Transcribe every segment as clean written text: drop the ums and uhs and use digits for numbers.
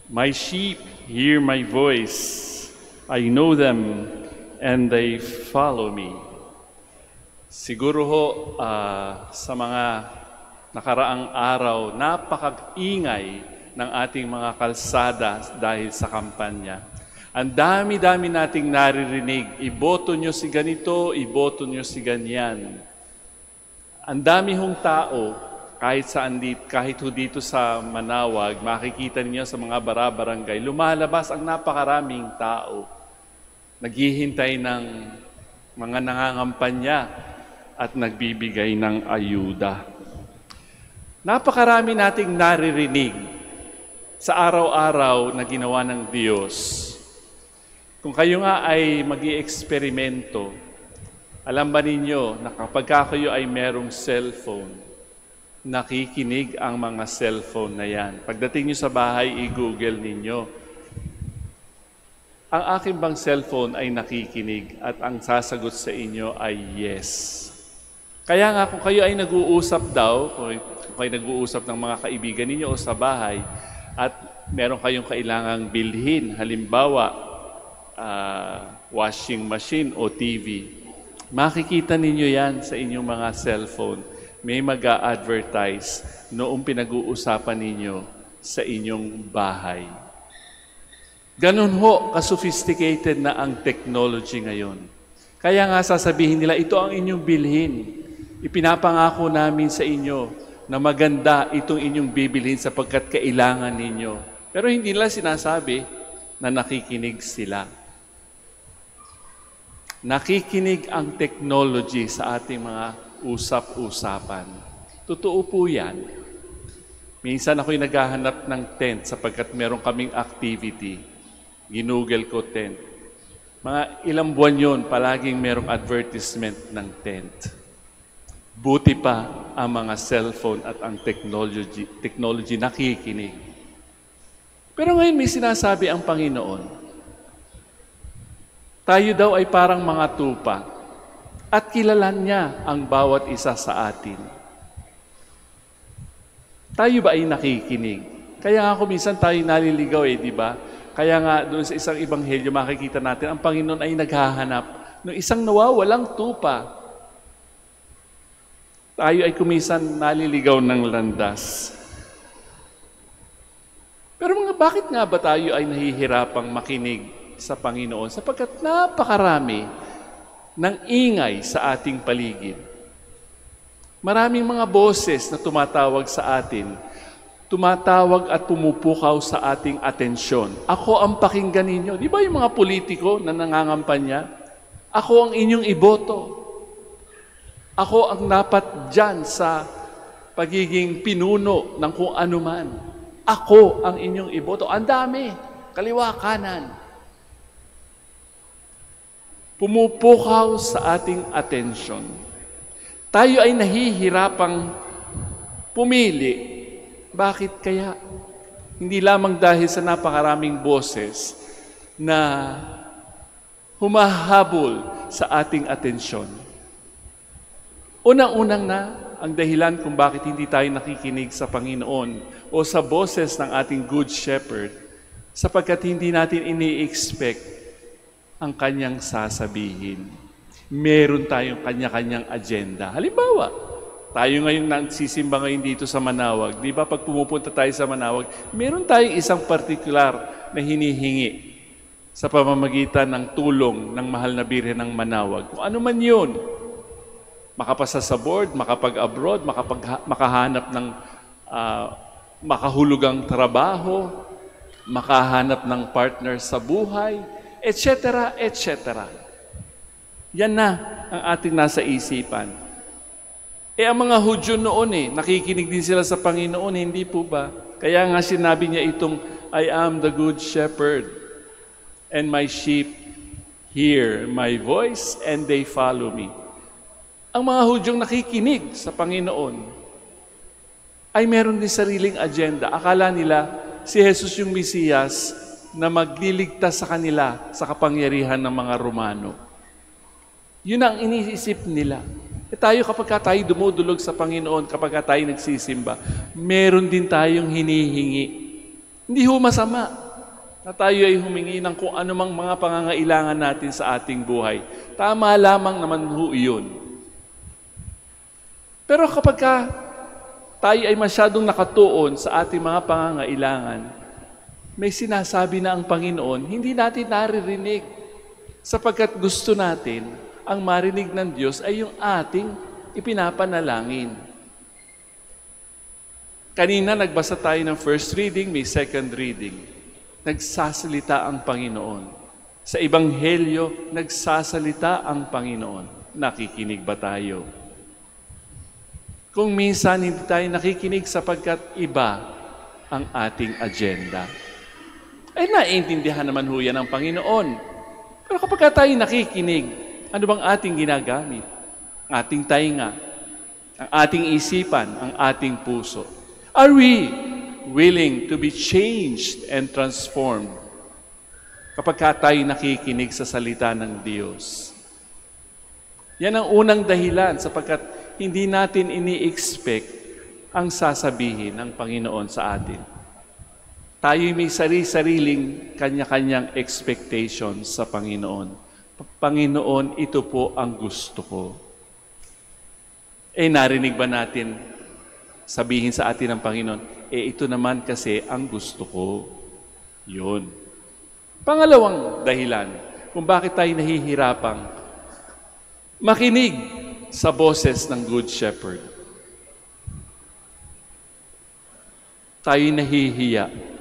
My sheep hear my voice. I know them and they follow me. Siguro ho, sa mga nakaraang araw, napakaingay ng ating mga kalsada dahil sa kampanya. Ang dami-dami nating naririnig, iboto nyo si ganito, iboto nyo si ganyan. Ang dami hong tao, kahit dito sa Manawag, makikita niyo sa mga barabarangay, lumalabas ang napakaraming tao. Naghihintay ng mga nangangampanya at nagbibigay ng ayuda. Napakarami nating naririnig sa araw-araw na ginawa ng Diyos. Kung kayo nga ay mag-i-eksperimento, alam ba ninyo na kapag kayo ay merong cellphone, nakikinig ang mga cellphone na yan. Pagdating nyo sa bahay, i-google ninyo. Ang aking bang cellphone ay nakikinig at ang sasagot sa inyo ay yes. Kaya nga kung kayo ay nag-uusap daw, kung kayo nag-uusap ng mga kaibigan ninyo o sa bahay at meron kayong kailangang bilhin, halimbawa washing machine o TV, makikita ninyo yan sa inyong mga cellphone. May mag-a-advertise noong pinag-uusapan ninyo sa inyong bahay. Ganun ho, ka-sophisticated na ang technology ngayon. Kaya nga sasabihin nila, ito ang inyong bilhin. Ipinapangako namin sa inyo na maganda itong inyong bibilhin sapagkat kailangan ninyo. Pero hindi nila sinasabi na nakikinig sila. Nakikinig ang technology sa ating mga usap-usapan. Totoo po yan. Minsan ako'y naghahanap ng tent sapagkat meron kaming activity. Ginugel ko tent. Mga ilang buwan yun, palaging merong advertisement ng tent. Buti pa ang mga cellphone at ang technology nakikinig. Pero ngayon may sinasabi ang Panginoon. Tayo daw ay parang mga tupa at kilalan niya ang bawat isa sa atin. Tayo ba ay nakikinig? Kaya nga kung minsan tayo naliligaw di ba? Kaya nga doon sa isang ebanghelyo makikita natin, ang Panginoon ay naghahanap ng isang nawawalang tupa. Tayo ay kumisan naliligaw ng landas. Pero bakit nga ba tayo ay nahihirapang makinig sa Panginoon? Sapagkat napakarami ng ingay sa ating paligid. Maraming mga boses na tumatawag sa atin, tumatawag at pumupukaw sa ating atensyon. Ako ang pakinggan ninyo. Di ba yung mga politiko na nangangampanya? Ako ang inyong iboto. Ako ang dapat dyan sa pagiging pinuno ng kung ano man. Ako ang inyong iboto. Ang dami. Kaliwa, kanan. Pumupukaw sa ating atensyon. Tayo ay nahihirapang pumili. Bakit kaya? Hindi lamang dahil sa napakaraming boses na humahabol sa ating atensyon. Unang-unang na ang dahilan kung bakit hindi tayo nakikinig sa Panginoon o sa boses ng ating Good Shepherd sapagkat hindi natin ini-expect ang kanyang sasabihin. Meron tayong kanya-kanyang agenda. Halimbawa, tayo ngayon nagsisimba ngayon dito sa Manawag. Di ba pag pumupunta tayo sa Manawag, meron tayong isang partikular na hinihingi sa pamamagitan ng tulong ng mahal na Birhen ng Manawag. Kung ano man yun, makapasa sa board, makapag-abroad, makahanap ng makahulugang trabaho, makahanap ng partner sa buhay, etc., etc. Yan na ang ating nasa isipan. Ang mga Hudyo noon nakikinig din sila sa Panginoon, hindi po ba? Kaya nga sinabi niya itong, I am the good shepherd, and my sheep hear my voice, and they follow me. Ang mga Hudyong nakikinig sa Panginoon ay meron din sariling agenda. Akala nila si Jesus yung Mesiyas na magliligtas sa kanila sa kapangyarihan ng mga Romano. Yun ang iniisip nila. Tayo kapag tayo dumudulog sa Panginoon, kapag tayo nagsisimba, meron din tayong hinihingi. Hindi ho masama na tayo ay humingi ng kung anumang mga pangangailangan natin sa ating buhay. Tama lamang naman ho iyon. Pero kapag tayo ay masyadong nakatuon sa ating mga pangangailangan, may sinasabi na ang Panginoon, hindi natin naririnig. Sapagkat gusto natin, ang marinig ng Diyos ay yung ating ipinapanalangin. Kanina nagbasa tayo ng first reading, may second reading. Nagsasalita ang Panginoon. Sa Ebanghelyo, nagsasalita ang Panginoon. Nakikinig ba tayo? Kung minsan hindi tayo nakikinig sapagkat iba ang ating agenda, ay naiintindihan naman ho yan ng Panginoon. Pero kapag tayo nakikinig, ano bang ating ginagamit? Ang ating tainga, ang ating isipan, ang ating puso. Are we willing to be changed and transformed kapag tayo nakikinig sa salita ng Diyos? Yan ang unang dahilan sapagkat hindi natin ini-expect ang sasabihin ng Panginoon sa atin. Tayo'y may sarili-sariling kanya-kanyang expectations sa Panginoon. Panginoon, ito po ang gusto ko. Narinig ba natin sabihin sa atin ng Panginoon, ito naman kasi ang gusto ko. Yun. Pangalawang dahilan kung bakit tayo nahihirapang makinig sa boses ng Good Shepherd. Tayo'y nahihiya.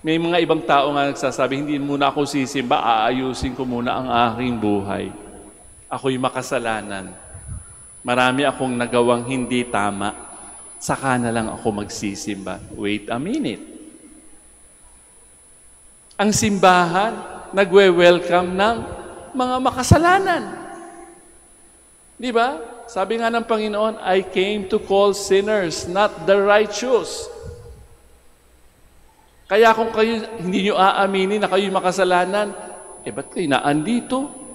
May mga ibang tao nga nagsasabi, hindi muna ako sisimba, aayusin ko muna ang aking buhay. Ako'y makasalanan. Marami akong nagawang hindi tama. Saka na lang ako magsisimba. Wait a minute. Ang simbahan, nagwe-welcome ng mga makasalanan. Di ba? Sabi nga ng Panginoon, I came to call sinners, not the righteous. Kaya kung kayo hindi nyo aaminin na kayo'y makasalanan, ba't kayo naandito?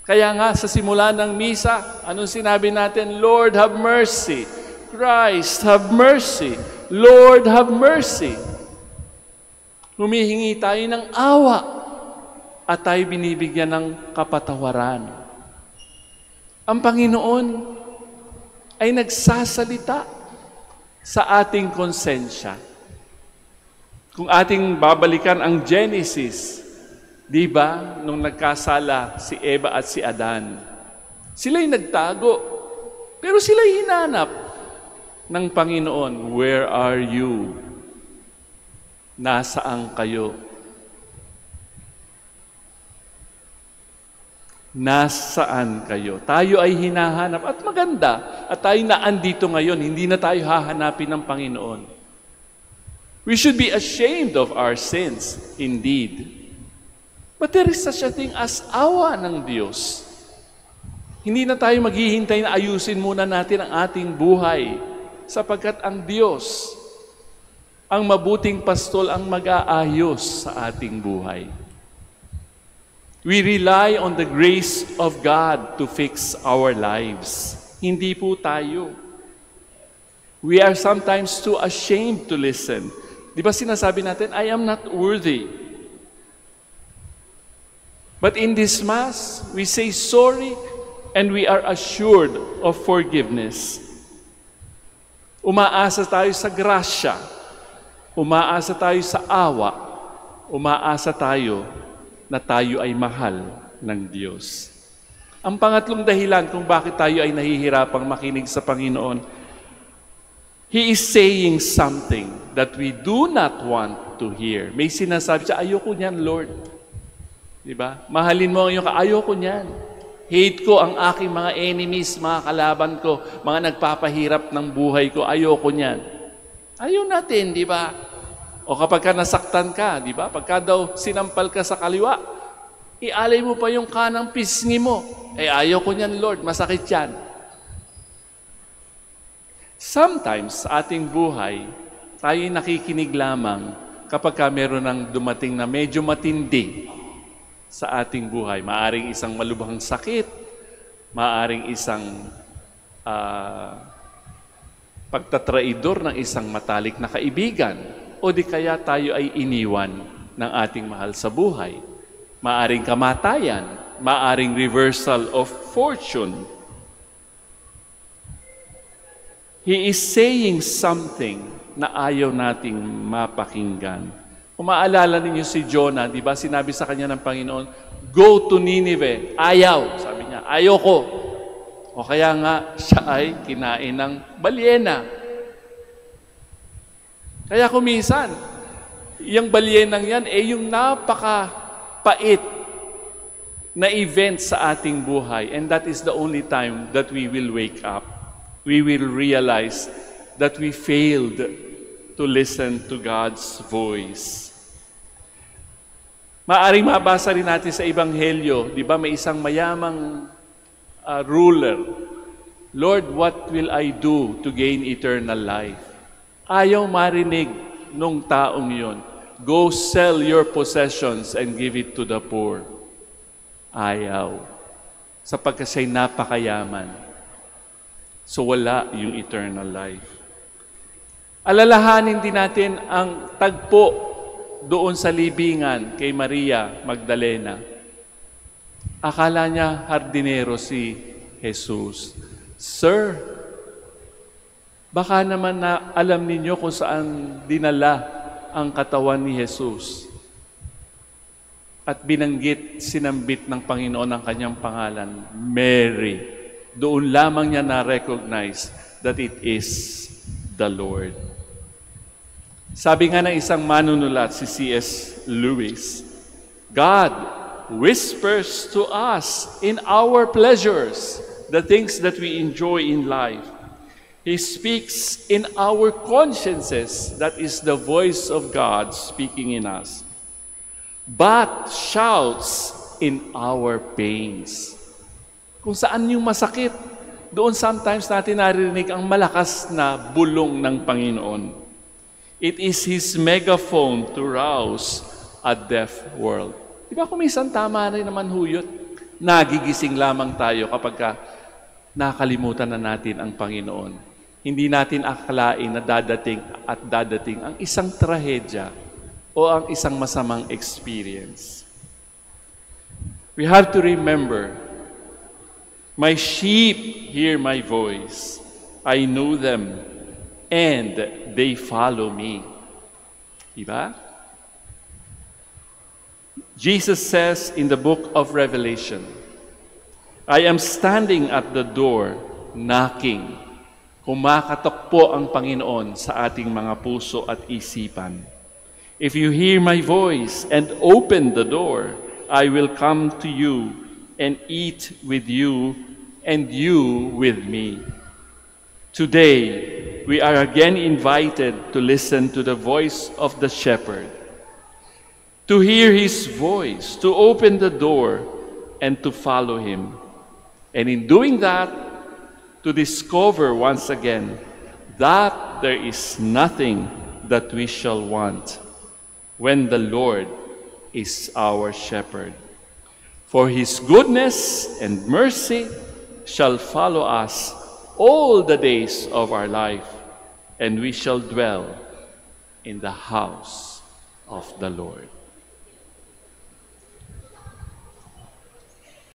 Kaya nga sa simula ng misa, anong sinabi natin? Lord, have mercy. Christ, have mercy. Lord, have mercy. Humihingi tayo ng awa at tayo binibigyan ng kapatawaran. Ang Panginoon ay nagsasalita sa ating konsensya. Kung ating babalikan ang Genesis, di ba, nung nagkasala si Eva at si Adan, sila'y nagtago, pero sila'y hinanap ng Panginoon. Where are you? Nasaan kayo? Nasaan kayo? Tayo ay hinahanap at maganda at tayo naandito ngayon, hindi na tayo hahanapin ng Panginoon. We should be ashamed of our sins, indeed. But there is such a thing as awa ng Diyos. Hindi na tayo maghihintay na ayusin muna natin ang ating buhay sapagkat ang Diyos, ang mabuting pastol ang mag-aayos sa ating buhay. We rely on the grace of God to fix our lives. Hindi po tayo. We are sometimes too ashamed to listen. Di ba sinasabi natin, I am not worthy. But in this Mass, we say sorry and we are assured of forgiveness. Umaasa tayo sa grasya. Umaasa tayo sa awa. Umaasa tayo na tayo ay mahal ng Diyos. Ang pangatlong dahilan kung bakit tayo ay nahihirapang makinig sa Panginoon, He is saying something that we do not want to hear. May sinasabi siya, ayoko niyan, Lord. Diba? Mahalin mo ang iyong ayoko niyan. Hate ko ang aking mga enemies, mga kalaban ko, mga nagpapahirap ng buhay ko, ayoko niyan. Ayaw natin, di ba? O kapag ka nasaktan ka, di ba? Pagka daw sinampal ka sa kaliwa, ialay mo pa yung kanang pisngi mo. Ayoko niyan, Lord, masakit yan. Sometimes sa ating buhay, tayo nakikinig lamang kapag ka meron ng dumating na medyo matindi sa ating buhay. Maaring isang malubhang sakit, maaring isang pagtatraidor ng isang matalik na kaibigan, o di kaya tayo ay iniwan ng ating mahal sa buhay. Maaring kamatayan, maaring reversal of fortune. He is saying something na ayaw nating mapakinggan. Kung maalala ninyo si Jonah, di ba sinabi sa kanya ng Panginoon, go to Nineveh. Ayaw, sabi niya, ayoko. O kaya nga, siya ay kinain ng balyena. Kaya kumisan, yung balyenang yan, yung napaka-pait na event sa ating buhay. And that is the only time that we will wake up. We will realize that we failed to listen to God's voice. Maaring mabasa rin natin sa Ebanghelyo, di ba may isang mayamang ruler. Lord, what will I do to gain eternal life? Ayaw marinig nung taong yon. Go sell your possessions and give it to the poor. Ayaw. Sapagkat siya'y napakayaman. So wala yung eternal life. Alalahanin din natin ang tagpo doon sa libingan kay Maria Magdalena. Akala niya hardinero si Jesus. Sir, baka naman na alam ninyo kung saan dinala ang katawan ni Jesus. At binanggit, sinambit ng Panginoon ang kanyang pangalan, Mary. Doon lamang niya na-recognize that it is the Lord. Sabi nga ng isang manunulat, si C.S. Lewis, God whispers to us in our pleasures, the things that we enjoy in life. He speaks in our consciences, that is the voice of God speaking in us, but shouts in our pains. Kung saan yung masakit, doon sometimes natin narinig ang malakas na bulong ng Panginoon. It is His megaphone to rouse a deaf world. Di ba kung minsan tama rin naman huyot, nagigising lamang tayo kapag nakalimutan na natin ang Panginoon. Hindi natin akalain na dadating ang isang trahedya o ang isang masamang experience. We have to remember, my sheep hear my voice. I know them, and they follow me. Diba? Jesus says in the book of Revelation, I am standing at the door, knocking. Kumakatok po ang Panginoon sa ating mga puso at isipan. If you hear my voice and open the door, I will come to you and eat with you and you with me. Today, we are again invited to listen to the voice of the shepherd, to hear his voice, to open the door, and to follow him. And in doing that, to discover once again that there is nothing that we shall want when the Lord is our shepherd. For his goodness and mercy shall follow us all the days of our life, and we shall dwell in the house of the Lord.